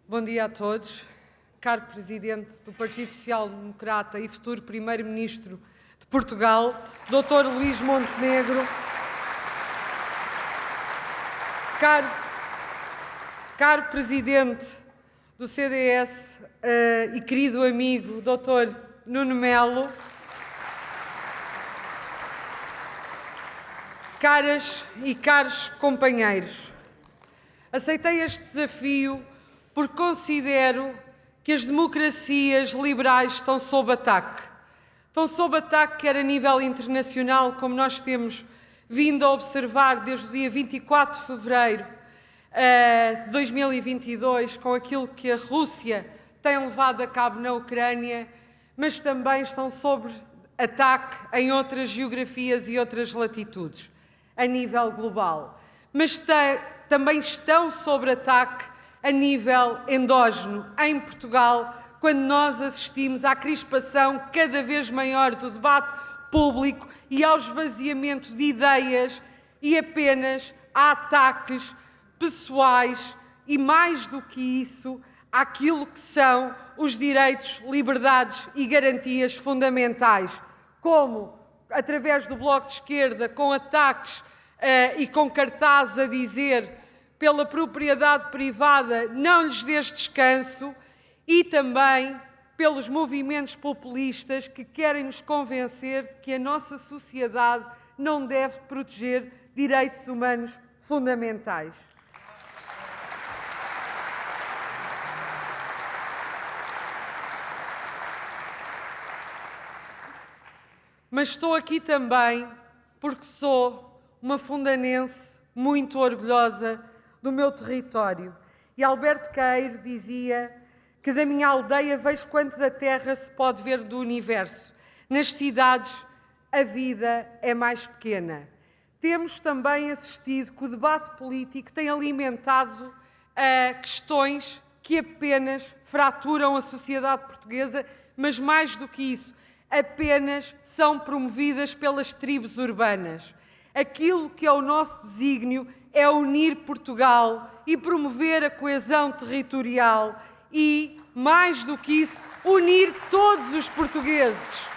Bom dia a todos. Caro Presidente do Partido Social Democrata e futuro Primeiro-Ministro de Portugal, Dr. Luís Montenegro. Caro Presidente do CDS e querido amigo Dr. Nuno Melo. Caras e caros companheiros, aceitei este desafio porque considero que as democracias liberais estão sob ataque. Estão sob ataque quer a nível internacional, como nós temos vindo a observar desde o dia 24 de fevereiro de 2022, com aquilo que a Rússia tem levado a cabo na Ucrânia, mas também estão sob ataque em outras geografias e outras latitudes, a nível global. Mas também estão sob ataque a nível endógeno, em Portugal, quando nós assistimos à crispação cada vez maior do debate público e ao esvaziamento de ideias e apenas a ataques pessoais e, mais do que isso, àquilo que são os direitos, liberdades e garantias fundamentais, como, através do Bloco de Esquerda, com ataques e com cartazes a dizer pela propriedade privada não lhes dês descanso, e também pelos movimentos populistas que querem nos convencer de que a nossa sociedade não deve proteger direitos humanos fundamentais. Mas estou aqui também porque sou uma fundanense muito orgulhosa do meu território. E Alberto Queiro dizia que da minha aldeia vejo quanto da terra se pode ver do universo. Nas cidades a vida é mais pequena. Temos também assistido que o debate político tem alimentado questões que apenas fraturam a sociedade portuguesa, mas mais do que isso, apenas são promovidas pelas tribos urbanas. Aquilo que é o nosso desígnio é unir Portugal e promover a coesão territorial e, mais do que isso, unir todos os portugueses.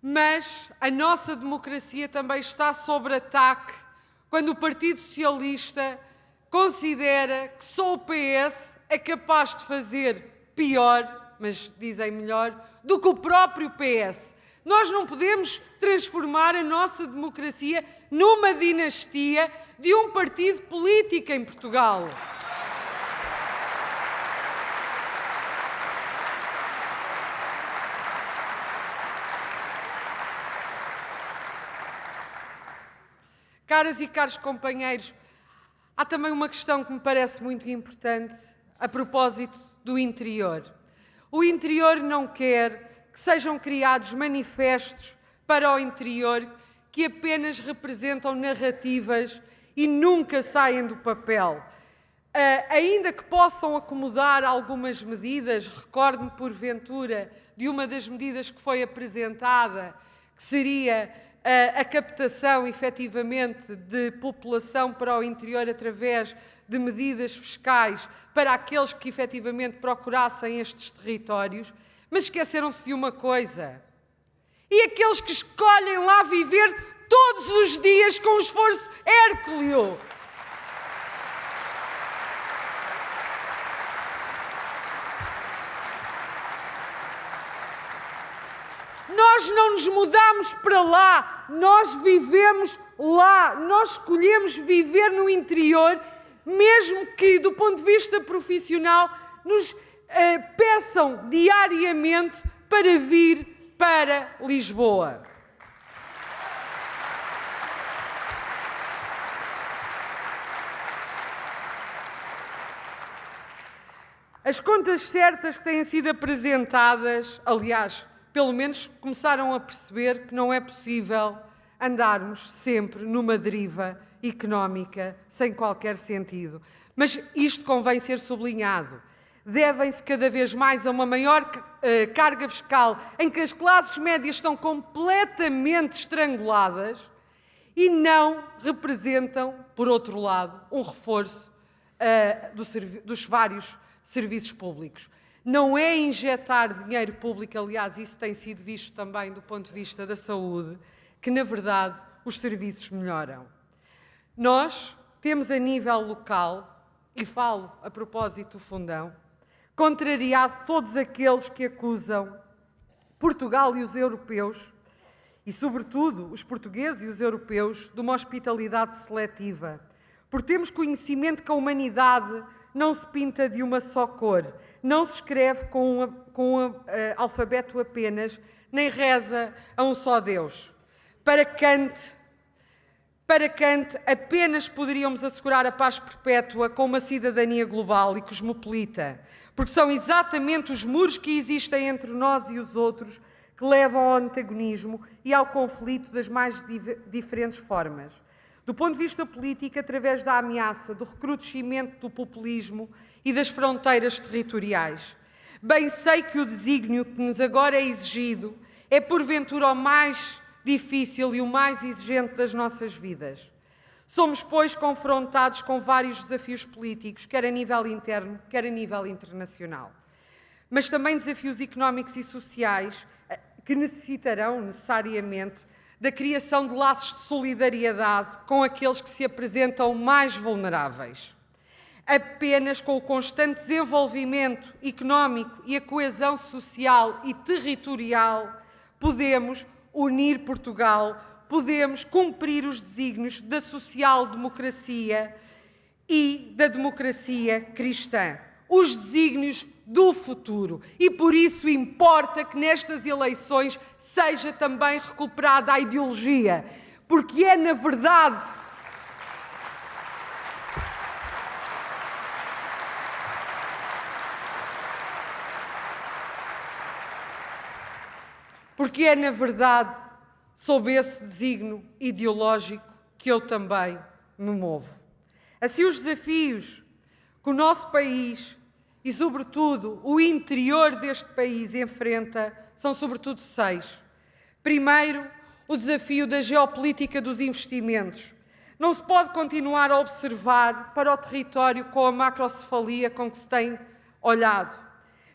Mas a nossa democracia também está sob ataque quando o Partido Socialista considera que só o PS é capaz de fazer pior, mas dizem melhor, do que o próprio PS. Nós não podemos transformar a nossa democracia numa dinastia de um partido político em Portugal. Caras e caros companheiros, há também uma questão que me parece muito importante a propósito do interior. O interior não quer que sejam criados manifestos para o interior que apenas representam narrativas e nunca saem do papel. Ainda que possam acomodar algumas medidas, recordo-me porventura de uma das medidas que foi apresentada, que seria a captação, efetivamente, de população para o interior através de medidas fiscais para aqueles que, efetivamente, procurassem estes territórios, mas esqueceram-se de uma coisa. E aqueles que escolhem lá viver todos os dias com um esforço hérculeo. Nós não nos mudamos para lá, nós vivemos lá, nós escolhemos viver no interior, mesmo que, do ponto de vista profissional, nos peçam diariamente para vir para Lisboa. As contas certas que têm sido apresentadas, aliás, pelo menos começaram a perceber que não é possível andarmos sempre numa deriva económica sem qualquer sentido. Mas isto convém ser sublinhado. devem-se cada vez mais a uma maior carga fiscal, em que as classes médias estão completamente estranguladas e não representam, por outro lado, um reforço dos vários serviços públicos. Não é injetar dinheiro público, aliás, isso tem sido visto também do ponto de vista da saúde, que, na verdade, os serviços melhoram. Nós temos a nível local, e falo a propósito do Fundão, contrariado todos aqueles que acusam Portugal e os europeus, e sobretudo os portugueses e os europeus, de uma hospitalidade seletiva, porque temos conhecimento que a humanidade não se pinta de uma só cor, não se escreve com alfabeto apenas, nem reza a um só Deus. Para Kant, apenas poderíamos assegurar a paz perpétua com uma cidadania global e cosmopolita, porque são exatamente os muros que existem entre nós e os outros que levam ao antagonismo e ao conflito das mais diferentes formas. Do ponto de vista político, através da ameaça, do recrudescimento do populismo e das fronteiras territoriais. Bem sei que o desígnio que nos agora é exigido é, porventura, o mais difícil e o mais exigente das nossas vidas. Somos, pois, confrontados com vários desafios políticos, quer a nível interno, quer a nível internacional. Mas também desafios económicos e sociais que necessitarão, necessariamente, da criação de laços de solidariedade com aqueles que se apresentam mais vulneráveis. Apenas com o constante desenvolvimento económico e a coesão social e territorial podemos unir Portugal, podemos cumprir os desígnios da social-democracia e da democracia cristã. Os desígnios do futuro. E por isso importa que nestas eleições seja também recuperada a ideologia, porque é, na verdade, sob esse desígnio ideológico que eu também me movo. Assim, os desafios que o nosso país e, sobretudo, o interior deste país enfrenta são, sobretudo, 6. Primeiro, o desafio da geopolítica dos investimentos. Não se pode continuar a observar para o território com a macrocefalia com que se tem olhado.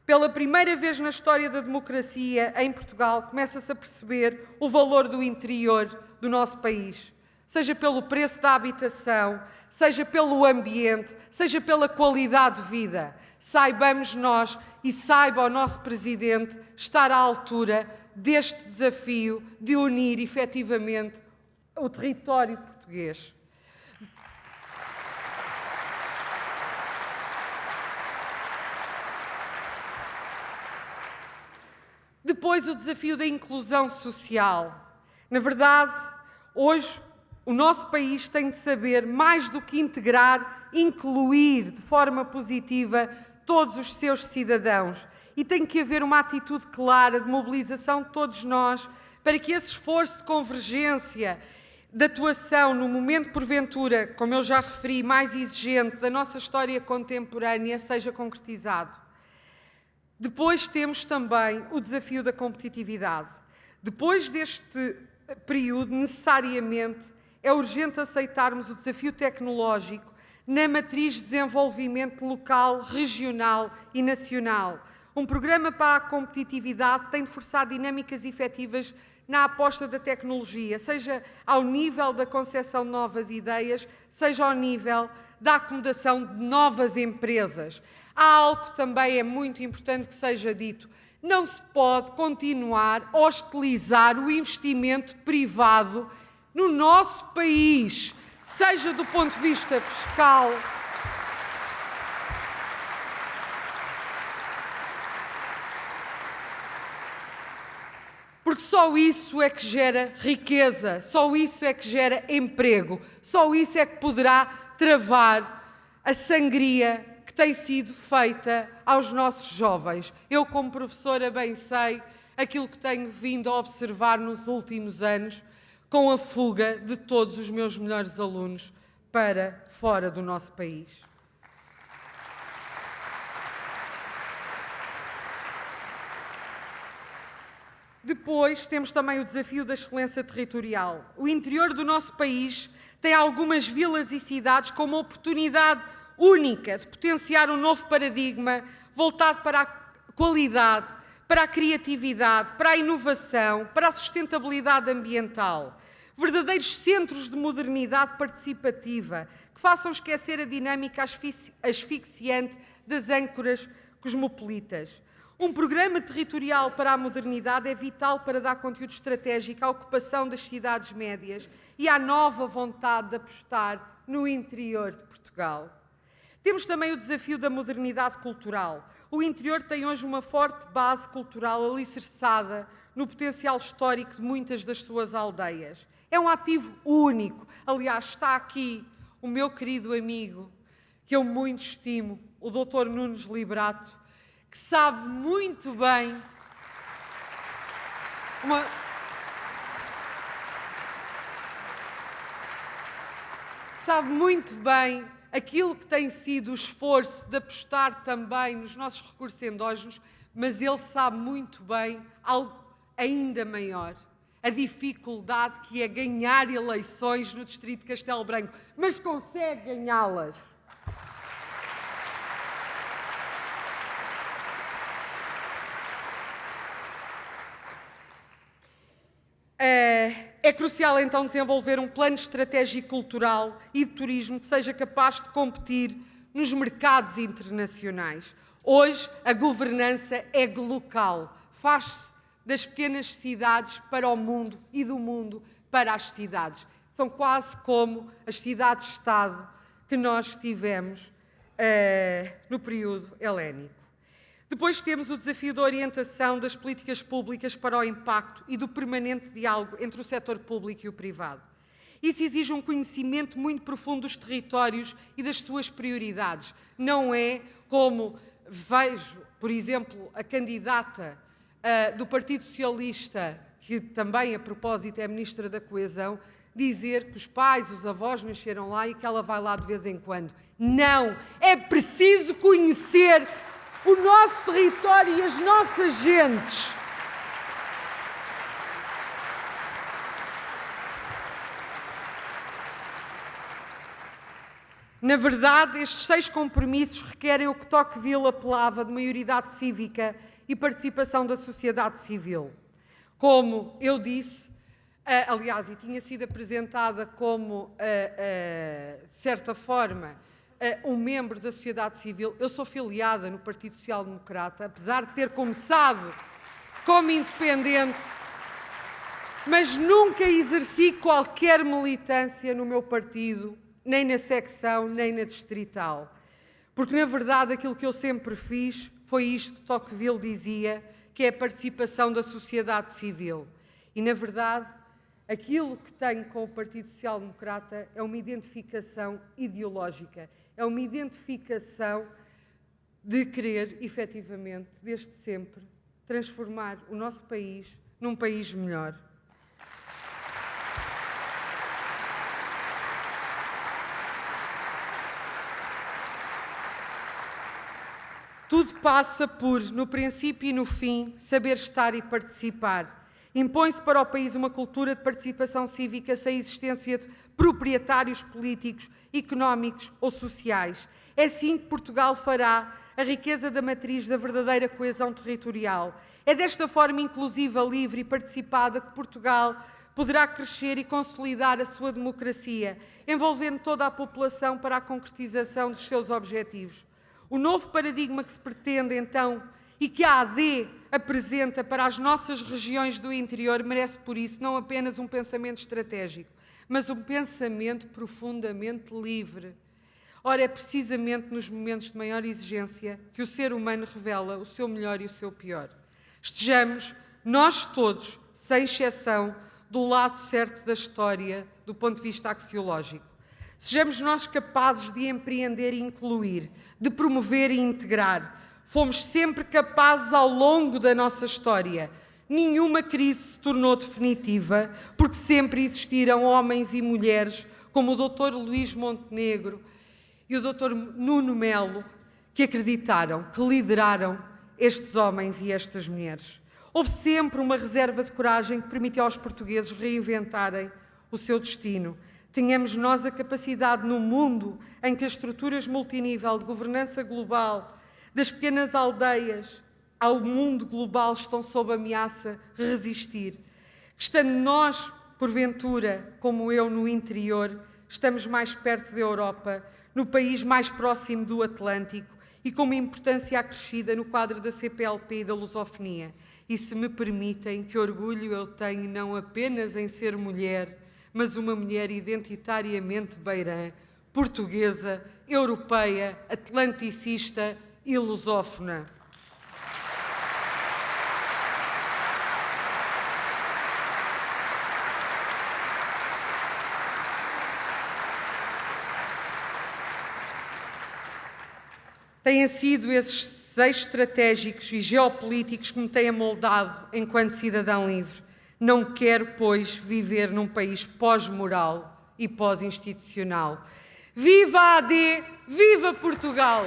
Pela primeira vez na história da democracia, em Portugal, começa-se a perceber o valor do interior do nosso país, seja pelo preço da habitação, seja pelo ambiente, seja pela qualidade de vida. Saibamos nós e saiba o nosso Presidente estar à altura deste desafio de unir efetivamente o território português. Depois, o desafio da inclusão social. Na verdade, hoje, o nosso país tem de saber, mais do que integrar, incluir de forma positiva todos os seus cidadãos. E tem que haver uma atitude clara de mobilização de todos nós para que esse esforço de convergência, de atuação no momento, porventura, como eu já referi, mais exigente da nossa história contemporânea, seja concretizado. Depois temos também o desafio da competitividade. Depois deste período, necessariamente, é urgente aceitarmos o desafio tecnológico na matriz de desenvolvimento local, regional e nacional. Um programa para a competitividade tem de forçar dinâmicas efetivas na aposta da tecnologia, seja ao nível da concepção de novas ideias, seja ao nível da acomodação de novas empresas. Há algo que também é muito importante que seja dito. Não se pode continuar a hostilizar o investimento privado no nosso país, seja do ponto de vista fiscal, porque só isso é que gera riqueza, só isso é que gera emprego, só isso é que poderá travar a sangria que tem sido feita aos nossos jovens. Eu, como professora, bem sei aquilo que tenho vindo a observar nos últimos anos com a fuga de todos os meus melhores alunos para fora do nosso país. depois temos também o desafio da excelência territorial. O interior do nosso país tem algumas vilas e cidades com uma oportunidade única de potenciar um novo paradigma voltado para a qualidade, para a criatividade, para a inovação, para a sustentabilidade ambiental. Verdadeiros centros de modernidade participativa que façam esquecer a dinâmica asfixiante das âncoras cosmopolitas. Um programa territorial para a modernidade é vital para dar conteúdo estratégico à ocupação das cidades médias e à nova vontade de apostar no interior de Portugal. Temos também o desafio da modernidade cultural. O interior tem hoje uma forte base cultural alicerçada no potencial histórico de muitas das suas aldeias. É um ativo único. Aliás, está aqui o meu querido amigo, que eu muito estimo, o Dr. Nunes Liberato, que sabe muito bem aquilo que tem sido o esforço de apostar também nos nossos recursos endógenos, mas ele sabe muito bem algo ainda maior, a dificuldade que é ganhar eleições no Distrito de Castelo Branco, mas consegue ganhá-las. É crucial, então, desenvolver um plano estratégico cultural e de turismo que seja capaz de competir nos mercados internacionais. Hoje, a governança é local, faz-se das pequenas cidades para o mundo e do mundo para as cidades. São quase como as cidades-estado que nós tivemos no período helénico. Depois temos o desafio da orientação das políticas públicas para o impacto e do permanente diálogo entre o setor público e o privado. Isso exige um conhecimento muito profundo dos territórios e das suas prioridades. Não é como vejo, por exemplo, a candidata do Partido Socialista, que também, a propósito, é Ministra da Coesão, dizer que os pais, os avós nasceram lá e que ela vai lá de vez em quando. Não! É preciso conhecer o nosso território e as nossas gentes. Na verdade, estes 6 compromissos requerem o que Tocqueville apelava de maioridade cívica e participação da sociedade civil. Como eu disse, aliás, e tinha sido apresentada como, de certa forma, um membro da sociedade civil. Eu sou filiada no Partido Social Democrata, apesar de ter começado como independente, mas nunca exerci qualquer militância no meu partido, nem na secção, nem na distrital. Porque, na verdade, aquilo que eu sempre fiz foi isto que Tocqueville dizia, que é a participação da sociedade civil. E, na verdade, aquilo que tenho com o Partido Social Democrata é uma identificação ideológica, é uma identificação de querer, efetivamente, desde sempre, transformar o nosso país num país melhor. Tudo passa por, no princípio e no fim, saber estar e participar. Impõe-se para o país uma cultura de participação cívica sem existência de proprietários políticos, económicos ou sociais. É assim que Portugal fará a riqueza da matriz da verdadeira coesão territorial. É desta forma inclusiva, livre e participada que Portugal poderá crescer e consolidar a sua democracia, envolvendo toda a população para a concretização dos seus objetivos. O novo paradigma que se pretende, então, e que a AD apresenta para as nossas regiões do interior merece, por isso, não apenas um pensamento estratégico, mas um pensamento profundamente livre. Ora, é precisamente nos momentos de maior exigência que o ser humano revela o seu melhor e o seu pior. Estejamos, nós todos, sem exceção, do lado certo da história, do ponto de vista axiológico. Sejamos nós capazes de empreender e incluir, de promover e integrar. Fomos sempre capazes ao longo da nossa história. Nenhuma crise se tornou definitiva, porque sempre existiram homens e mulheres, como o Dr. Luís Montenegro e o Dr. Nuno Melo, que acreditaram, que lideraram estes homens e estas mulheres. Houve sempre uma reserva de coragem que permitiu aos portugueses reinventarem o seu destino. Tínhamos nós a capacidade no mundo em que as estruturas multinível de governança global, das pequenas aldeias ao mundo global estão sob ameaça, resistir. Estando nós, porventura, como eu, no interior, estamos mais perto da Europa, no país mais próximo do Atlântico e com uma importância acrescida no quadro da CPLP e da lusofonia. E se me permitem, que orgulho eu tenho não apenas em ser mulher, mas uma mulher identitariamente beirã, portuguesa, europeia, atlanticista e lusófona. Têm sido esses eixos estratégicos e geopolíticos que me têm amoldado enquanto cidadão livre. Não quero, pois, viver num país pós-moral e pós-institucional. Viva a AD! Viva Portugal!